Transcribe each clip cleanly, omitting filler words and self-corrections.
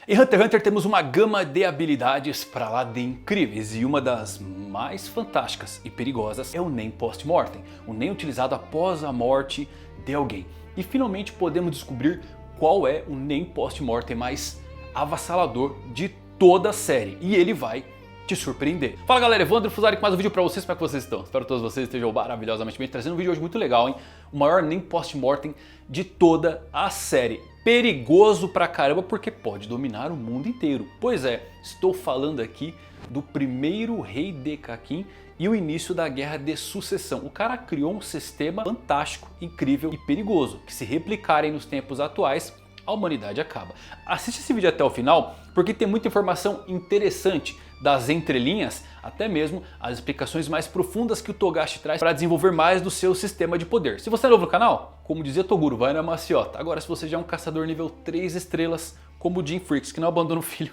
Em Hunter x Hunter temos uma gama de habilidades pra lá de incríveis e uma das mais fantásticas e perigosas é o Nen Post-Mortem, o Nen utilizado após a morte de alguém. E finalmente podemos descobrir qual é o Nen Post-Mortem mais avassalador de toda a série e ele vai te surpreender. Fala galera, Evandro Fusari com mais um vídeo pra vocês, como é que vocês estão? Espero que todos vocês estejam maravilhosamente bem, trazendo um vídeo hoje muito legal, hein? O maior Nen Post-Mortem de toda a série. Perigoso pra caramba porque pode dominar o mundo inteiro. Pois é, estou falando aqui do primeiro rei de Kakin e o início da Guerra de Sucessão. O cara criou um sistema fantástico, incrível e perigoso, que se replicarem nos tempos atuais, a humanidade acaba. Assiste esse vídeo até o final porque tem muita informação interessante das entrelinhas, até mesmo as explicações mais profundas que o Togashi traz para desenvolver mais do seu sistema de poder. Se você é novo no canal, como dizia Toguro, vai na maciota. Agora se você já é um caçador nível 3 estrelas, como o Jim Freaks, que não abandona o filho,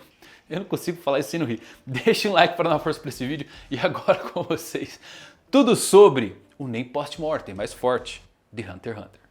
eu não consigo falar isso sem não rir. Deixe um like para dar uma força para esse vídeo e agora com vocês, tudo sobre o Nen Post-Mortem mais forte de Hunter x Hunter.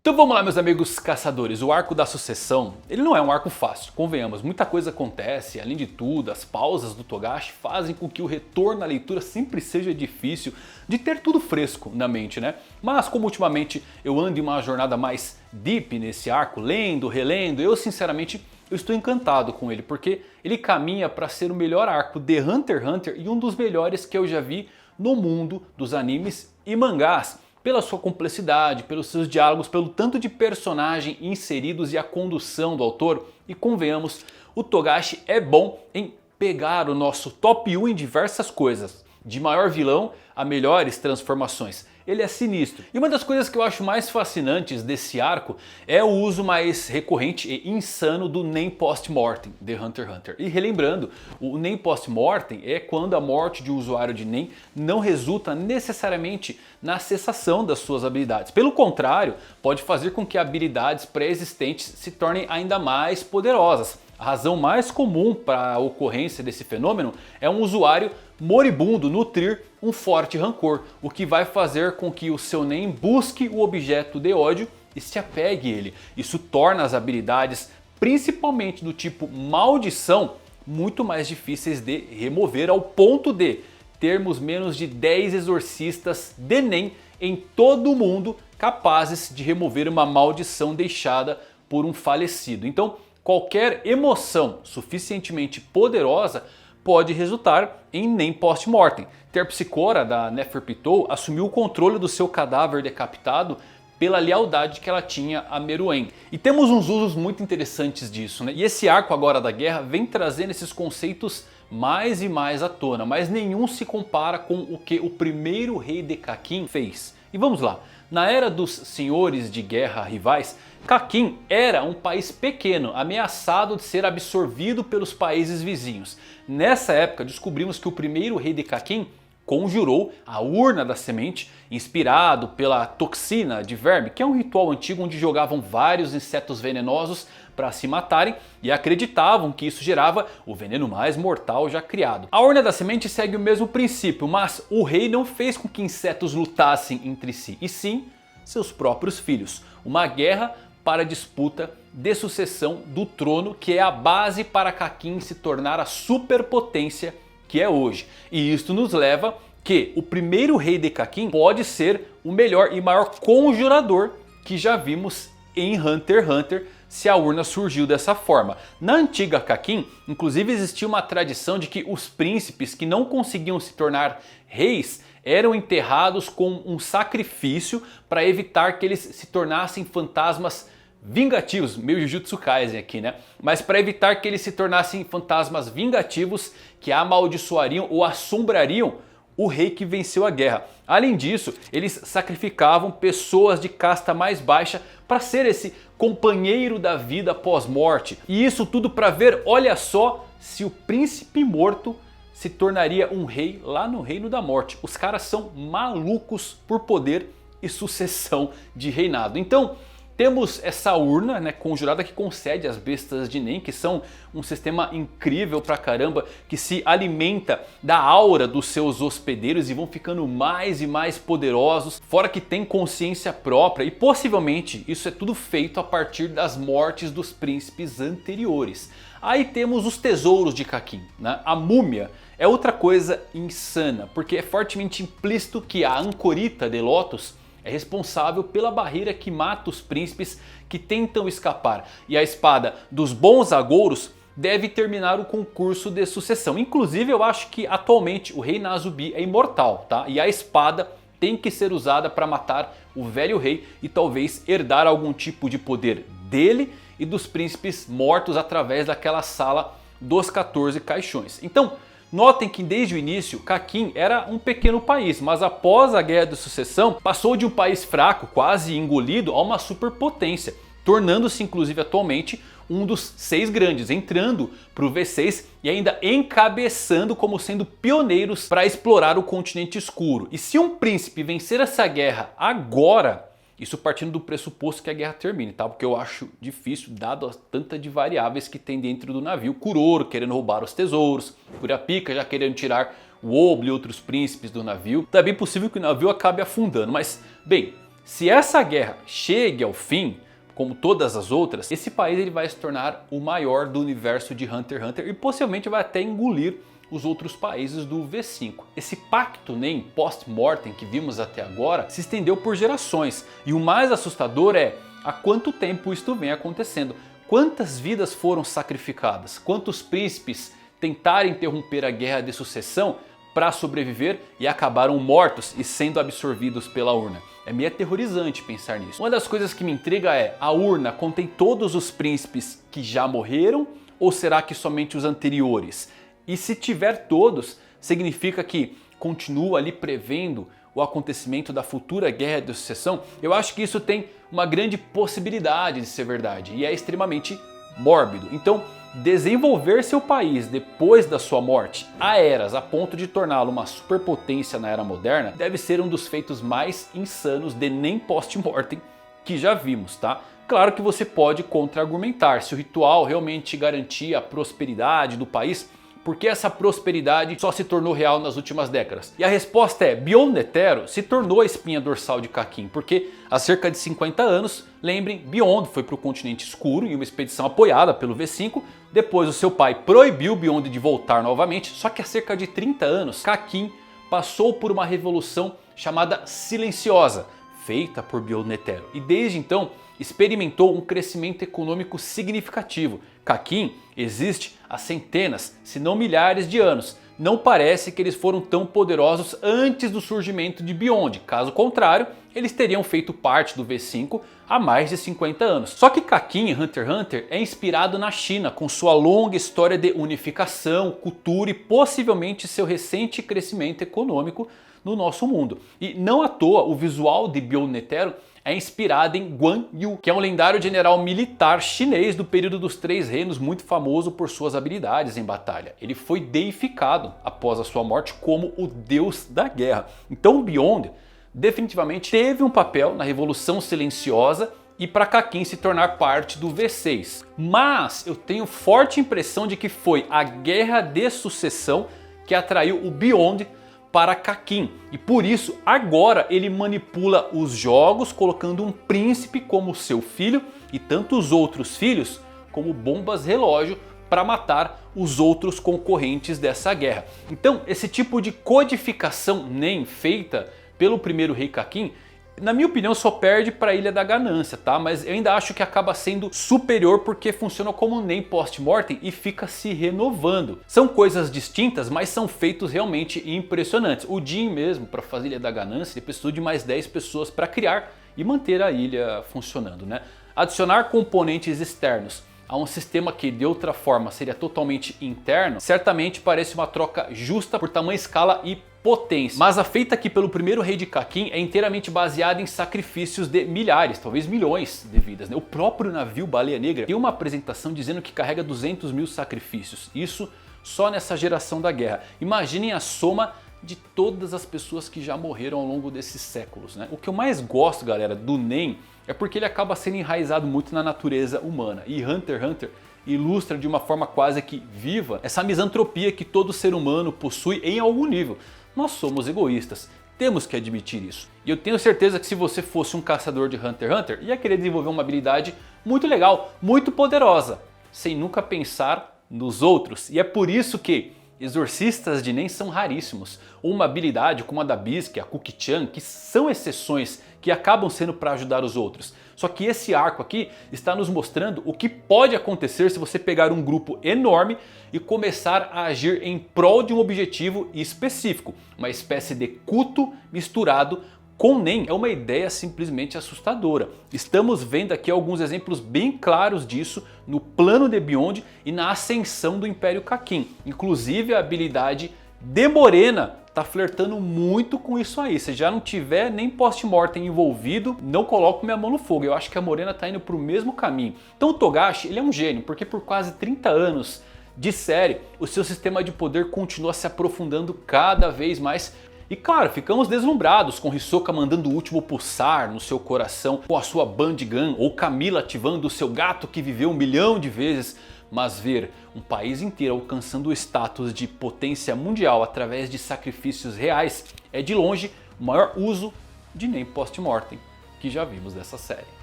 Então vamos lá meus amigos caçadores, o arco da sucessão, ele não é um arco fácil, convenhamos, muita coisa acontece, além de tudo, as pausas do Togashi fazem com que o retorno à leitura sempre seja difícil de ter tudo fresco na mente, né? Mas como ultimamente eu ando em uma jornada mais deep nesse arco, lendo, relendo, eu sinceramente eu estou encantado com ele, porque ele caminha para ser o melhor arco de Hunter x Hunter e um dos melhores que eu já vi no mundo dos animes e mangás. Pela sua complexidade, pelos seus diálogos, pelo tanto de personagem inseridos e a condução do autor. E convenhamos, o Togashi é bom em pegar o nosso top 1 em diversas coisas. De maior vilão a melhores transformações. Ele é sinistro. E uma das coisas que eu acho mais fascinantes desse arco é o uso mais recorrente e insano do Nen Post-Mortem de Hunter x Hunter. E relembrando, o Nen Post-Mortem é quando a morte de um usuário de Nen não resulta necessariamente na cessação das suas habilidades. Pelo contrário, pode fazer com que habilidades pré-existentes se tornem ainda mais poderosas. A razão mais comum para a ocorrência desse fenômeno é um usuário moribundo nutrir um forte rancor, o que vai fazer com que o seu Nen busque o objeto de ódio e se apegue a ele. Isso torna as habilidades, principalmente do tipo maldição, muito mais difíceis de remover, ao ponto de termos menos de 10 exorcistas de Nen em todo o mundo capazes de remover uma maldição deixada por um falecido. Então, qualquer emoção suficientemente poderosa pode resultar em Nen Post-Mortem. Terpsichora da Neferpitou assumiu o controle do seu cadáver decapitado pela lealdade que ela tinha a Meruem. E temos uns usos muito interessantes disso, né? E esse arco agora da guerra vem trazendo esses conceitos mais e mais à tona, mas nenhum se compara com o que o primeiro rei de Kakin fez. E vamos lá, na era dos senhores de guerra rivais, Kakin era um país pequeno, ameaçado de ser absorvido pelos países vizinhos. Nessa época descobrimos que o primeiro rei de Kakin conjurou a urna da semente, inspirado pela toxina de verme, que é um ritual antigo onde jogavam vários insetos venenosos para se matarem e acreditavam que isso gerava o veneno mais mortal já criado. A urna da semente segue o mesmo princípio, mas o rei não fez com que insetos lutassem entre si, e sim seus próprios filhos. Uma guerra para a disputa de sucessão do trono, que é a base para Kakin se tornar a superpotência que é hoje. E isto nos leva que o primeiro rei de Kakin pode ser o melhor e maior conjurador que já vimos em Hunter x Hunter, se a urna surgiu dessa forma. Na antiga Kakin, inclusive existia uma tradição de que os príncipes que não conseguiam se tornar reis eram enterrados com um sacrifício para evitar que eles se tornassem fantasmas vingativos, meio Jujutsu Kaisen aqui, né? Mas para evitar que eles se tornassem fantasmas vingativos que amaldiçoariam ou assombrariam o rei que venceu a guerra. Além disso, eles sacrificavam pessoas de casta mais baixa para ser esse companheiro da vida pós-morte. E isso tudo para ver, olha só, se o príncipe morto se tornaria um rei lá no Reino da Morte. Os caras são malucos por poder e sucessão de reinado. Então, Temos essa urna, né, conjurada que concede as bestas de Nen, que são um sistema incrível pra caramba, que se alimenta da aura dos seus hospedeiros e vão ficando mais e mais poderosos, fora que tem consciência própria e possivelmente isso é tudo feito a partir das mortes dos príncipes anteriores. Aí temos os tesouros de Kakin, né? A múmia é outra coisa insana, porque é fortemente implícito que a Ancorita de Lotus é responsável pela barreira que mata os príncipes que tentam escapar. E a espada dos bons agouros deve terminar o concurso de sucessão. Inclusive eu acho que atualmente o rei Nasubi é imortal, tá? E a espada tem que ser usada para matar o velho rei e talvez herdar algum tipo de poder dele e dos príncipes mortos através daquela sala dos 14 caixões. Então, notem que desde o início Kakin era um pequeno país, mas após a Guerra de Sucessão passou de um país fraco, quase engolido, a uma superpotência, tornando-se inclusive atualmente um dos 6 grandes, entrando para o V6 e ainda encabeçando como sendo pioneiros para explorar o continente escuro. E se um príncipe vencer essa guerra agora, isso partindo do pressuposto que a guerra termine, tá? Porque eu acho difícil, dado a tanta de variáveis que tem dentro do navio. Kuroro querendo roubar os tesouros, Kurapika já querendo tirar o Oblo e outros príncipes do navio. Tá bem possível que o navio acabe afundando, mas bem, se essa guerra chegue ao fim, como todas as outras, esse país ele vai se tornar o maior do universo de Hunter x Hunter e possivelmente vai até engolir os outros países do V5. Esse pacto Nen post-mortem que vimos até agora se estendeu por gerações e o mais assustador é há quanto tempo isto vem acontecendo. Quantas vidas foram sacrificadas? Quantos príncipes tentaram interromper a guerra de sucessão para sobreviver e acabaram mortos e sendo absorvidos pela urna? É meio aterrorizante pensar nisso. Uma das coisas que me intriga é, a urna contém todos os príncipes que já morreram ou será que somente os anteriores? E se tiver todos, significa que continua ali prevendo o acontecimento da futura guerra de sucessão? Eu acho que isso tem uma grande possibilidade de ser verdade e é extremamente mórbido. Então, desenvolver seu país depois da sua morte a eras a ponto de torná-lo uma superpotência na era moderna deve ser um dos feitos mais insanos de Nen post-mortem que já vimos, tá? Claro que você pode contra-argumentar se o ritual realmente garantia a prosperidade do país. Por que essa prosperidade só se tornou real nas últimas décadas? E a resposta é, Beyond Netero se tornou a espinha dorsal de Kakin, porque há cerca de 50 anos, lembrem, Beyond foi para o continente escuro em uma expedição apoiada pelo V5, depois o seu pai proibiu Beyond de voltar novamente, só que há cerca de 30 anos, Kakin passou por uma revolução chamada Silenciosa, feita por Beyond Netero, e desde então experimentou um crescimento econômico significativo. Kakin existe há centenas, se não milhares de anos. Não parece que eles foram tão poderosos antes do surgimento de Beyond. Caso contrário, eles teriam feito parte do V5 há mais de 50 anos. Só que Kakin em Hunter x Hunter é inspirado na China, com sua longa história de unificação, cultura e possivelmente seu recente crescimento econômico no nosso mundo. E não à toa o visual de Beyond Netero é inspirado em Guan Yu, que é um lendário general militar chinês do período dos Três Reinos, muito famoso por suas habilidades em batalha. Ele foi deificado após a sua morte como o deus da guerra. Então Beyond definitivamente teve um papel na Revolução Silenciosa e para Kakin se tornar parte do V6. Mas eu tenho forte impressão de que foi a Guerra de Sucessão que atraiu o Beyond para Kakin, e por isso agora ele manipula os jogos colocando um príncipe como seu filho e tantos outros filhos como bombas relógio para matar os outros concorrentes dessa guerra. Então esse tipo de codificação Nen feita pelo primeiro rei Kakin, na minha opinião só perde para a Ilha da Ganância, tá? Mas eu ainda acho que acaba sendo superior porque funciona como Nen post-mortem e fica se renovando. São coisas distintas, mas são feitos realmente impressionantes. O Jin mesmo, para fazer Ilha da Ganância, ele precisou de mais 10 pessoas para criar e manter a ilha funcionando, né? Adicionar componentes externos a um sistema que de outra forma seria totalmente interno, certamente parece uma troca justa por tamanho, escala e potência. Mas a feita aqui pelo primeiro rei de Kakin é inteiramente baseada em sacrifícios de milhares, talvez milhões de vidas, né? O próprio navio Baleia Negra tem uma apresentação dizendo que carrega 200 mil sacrifícios. Isso só nessa geração da guerra. Imaginem a soma de todas as pessoas que já morreram ao longo desses séculos, né? O que eu mais gosto, galera, do Nen é porque ele acaba sendo enraizado muito na natureza humana. E Hunter x Hunter ilustra de uma forma quase que viva essa misantropia que todo ser humano possui em algum nível. Nós somos egoístas, temos que admitir isso. E eu tenho certeza que se você fosse um caçador de Hunter x Hunter, ia querer desenvolver uma habilidade muito legal, muito poderosa, sem nunca pensar nos outros. E é por isso que exorcistas de Nen são raríssimos. Ou uma habilidade como a da Bisque, a Kuki-chan, que são exceções que acabam sendo para ajudar os outros. Só que esse arco aqui está nos mostrando o que pode acontecer se você pegar um grupo enorme e começar a agir em prol de um objetivo específico. Uma espécie de culto misturado com Nen. É uma ideia simplesmente assustadora. Estamos vendo aqui alguns exemplos bem claros disso no plano de Beyond e na ascensão do Império Kakin. Inclusive a habilidade de Morena tá flertando muito com isso aí. Se já não tiver nem post-mortem envolvido, não coloco minha mão no fogo. Eu acho que a Morena tá indo pro mesmo caminho. Então o Togashi, ele é um gênio, porque por quase 30 anos de série, o seu sistema de poder continua se aprofundando cada vez mais. E claro, ficamos deslumbrados com Hisoka mandando o último pulsar no seu coração com a sua Bandgun, ou Camila ativando o seu gato que viveu 1 milhão de vezes. Mas ver um país inteiro alcançando o status de potência mundial através de sacrifícios reais é de longe o maior uso de Nen post-mortem que já vimos dessa série.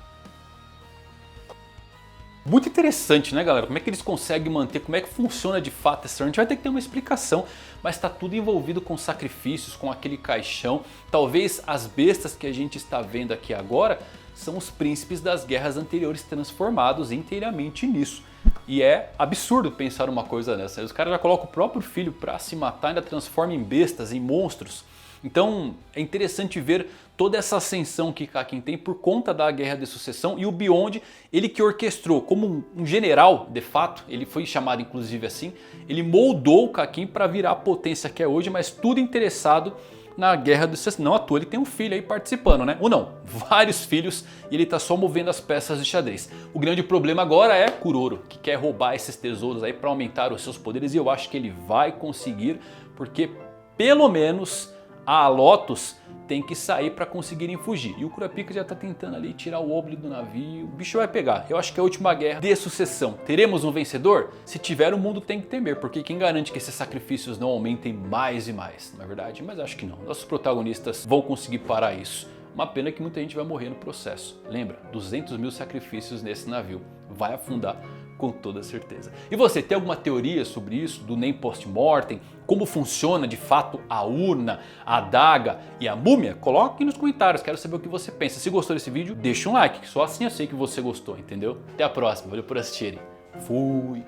Muito interessante, né, galera? Como é que eles conseguem manter, como é que funciona de fato essa... A gente vai ter que ter uma explicação, mas está tudo envolvido com sacrifícios, com aquele caixão. Talvez as bestas que a gente está vendo aqui agora são os príncipes das guerras anteriores transformados inteiramente nisso. E é absurdo pensar uma coisa dessa. Os caras já colocam o próprio filho para se matar e ainda transformam em bestas, em monstros. Então é interessante ver toda essa ascensão que Kakin tem por conta da Guerra de Sucessão. E o Beyond, ele que orquestrou como um general de fato, ele foi chamado inclusive assim, ele moldou o Kakin para virar a potência que é hoje, mas tudo interessado na Guerra de Sucessão. Não à toa ele tem um filho aí participando, né? Ou não, vários filhos, e ele tá só movendo as peças de xadrez. O grande problema agora é Kuroro, que quer roubar esses tesouros aí para aumentar os seus poderes, e eu acho que ele vai conseguir, porque pelo menos a Lotus tem que sair para conseguirem fugir. E o Kurapika já tá tentando ali tirar o Obli do navio. O bicho vai pegar. Eu acho que é a última guerra de sucessão. Teremos um vencedor? Se tiver, o mundo tem que temer. Porque quem garante que esses sacrifícios não aumentem mais e mais? Não é verdade? Mas acho que não. Nossos protagonistas vão conseguir parar isso. Uma pena que muita gente vai morrer no processo. Lembra? 200 mil sacrifícios nesse navio. Vai afundar com toda certeza. E você, tem alguma teoria sobre isso? Do Nen post-mortem? Como funciona de fato a urna, a adaga e a múmia? Coloque aqui nos comentários, quero saber o que você pensa. Se gostou desse vídeo, deixa um like, que só assim eu sei que você gostou, entendeu? Até a próxima, valeu por assistirem. Fui!